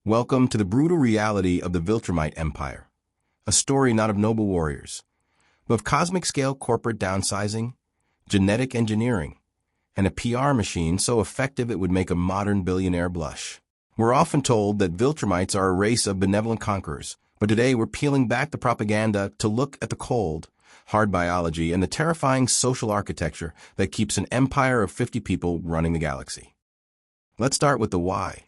Welcome to the brutal reality of the Viltrumite Empire, a story not of noble warriors, but of cosmic-scale corporate downsizing, genetic engineering, and a PR machine so effective it would make a modern billionaire blush. We're often told that Viltrumites are a race of benevolent conquerors, but today we're peeling back the propaganda to look at the cold, hard biology and the terrifying social architecture that keeps an empire of 50 people running the galaxy. Let's start with the why.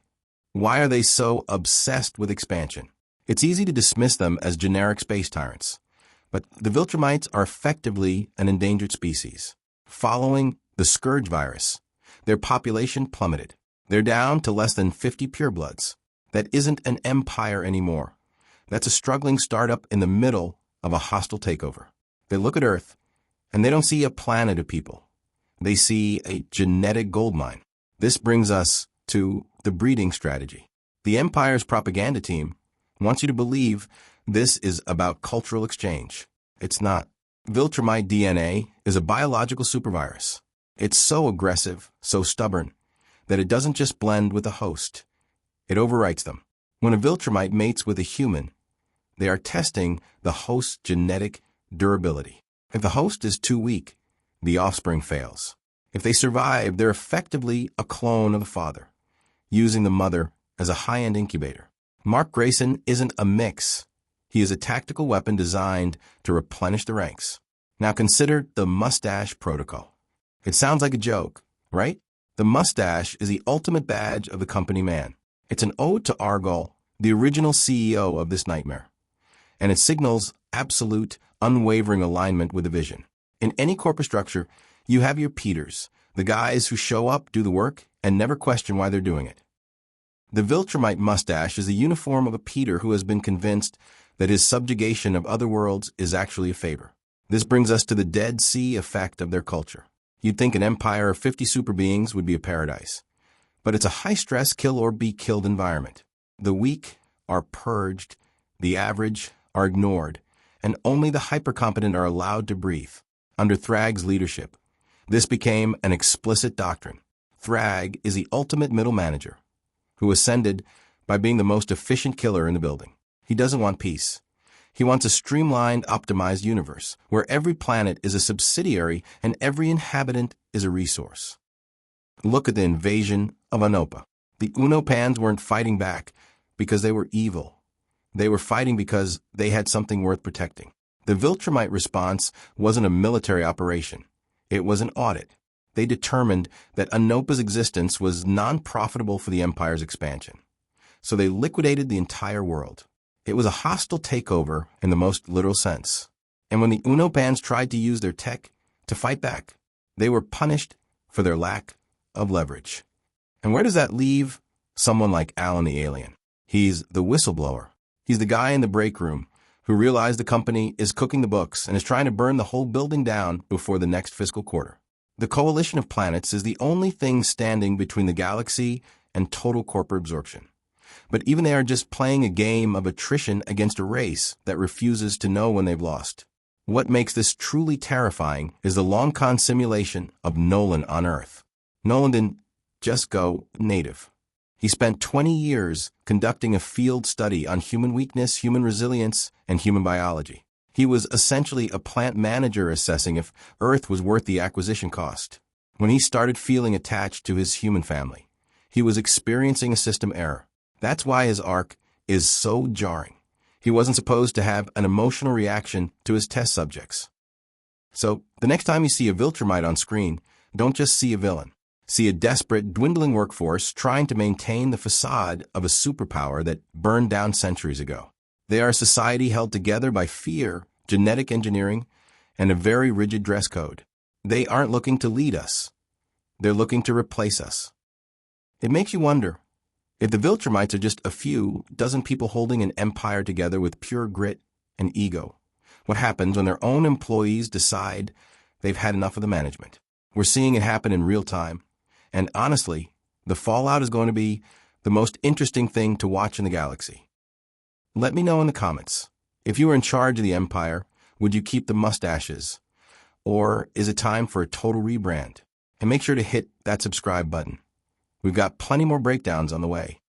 Why are they so obsessed with expansion? It's easy to dismiss them as generic space tyrants, but the Viltrumites are effectively an endangered species. Following the Scourge virus, their population plummeted. They're down to less than 50 purebloods. That isn't an empire anymore. That's a struggling startup in the middle of a hostile takeover. They look at Earth, and they don't see a planet of people. They see a genetic goldmine. This brings us to the breeding strategy. The Empire's propaganda team wants you to believe this is about cultural exchange. It's not. Viltrumite DNA is a biological supervirus. It's so aggressive, so stubborn, that it doesn't just blend with the host. It overwrites them. When a Viltrumite mates with a human, they are testing the host's genetic durability. If the host is too weak, the offspring fails. If they survive, they're effectively a clone of the father, using the mother as a high-end incubator. Mark Grayson isn't a mix. He is a tactical weapon designed to replenish the ranks. Now consider the mustache protocol. It sounds like a joke, right? The mustache is the ultimate badge of the company man. It's an ode to Argol, the original CEO of this nightmare. And it signals absolute, unwavering alignment with the vision. In any corporate structure, you have your Peters, the guys who show up, do the work, and never question why they're doing it. The Viltrumite mustache is the uniform of a Peter who has been convinced that his subjugation of other worlds is actually a favor. This brings us to the Dead Sea effect of their culture. You'd think an empire of 50 super beings would be a paradise, but it's a high-stress kill-or-be-killed environment. The weak are purged, the average are ignored, and only the hyper-competent are allowed to breathe. Under Thrag's leadership, this became an explicit doctrine. Thrag is the ultimate middle manager, who ascended by being the most efficient killer in the building. He doesn't want peace. He wants a streamlined, optimized universe, where every planet is a subsidiary and every inhabitant is a resource. Look at the invasion of Anopa. The Unopans weren't fighting back because they were evil. They were fighting because they had something worth protecting. The Viltrumite response wasn't a military operation. It was an audit. They determined that Anopa's existence was non-profitable for the Empire's expansion. So they liquidated the entire world. It was a hostile takeover in the most literal sense. And when the Unopans tried to use their tech to fight back, they were punished for their lack of leverage. And where does that leave someone like Alan the Alien? He's the whistleblower. He's the guy in the break room who realized the company is cooking the books and is trying to burn the whole building down before the next fiscal quarter. The coalition of planets is the only thing standing between the galaxy and total corporate absorption. But even they are just playing a game of attrition against a race that refuses to know when they've lost. What makes this truly terrifying is the long-con simulation of Nolan on Earth. Nolan didn't just go native. He spent 20 years conducting a field study on human weakness, human resilience, and human biology. He was essentially a plant manager assessing if Earth was worth the acquisition cost. When he started feeling attached to his human family, he was experiencing a system error. That's why his arc is so jarring. He wasn't supposed to have an emotional reaction to his test subjects. So, the next time you see a Viltrumite on screen, don't just see a villain. See a desperate, dwindling workforce trying to maintain the facade of a superpower that burned down centuries ago. They are a society held together by fear, genetic engineering, and a very rigid dress code. They aren't looking to lead us. They're looking to replace us. It makes you wonder, if the Viltrumites are just a few dozen people holding an empire together with pure grit and ego, what happens when their own employees decide they've had enough of the management? We're seeing it happen in real time, and honestly, the fallout is going to be the most interesting thing to watch in the galaxy. Let me know in the comments. If you were in charge of the Empire, would you keep the mustaches? Or is it time for a total rebrand? And make sure to hit that subscribe button. We've got plenty more breakdowns on the way.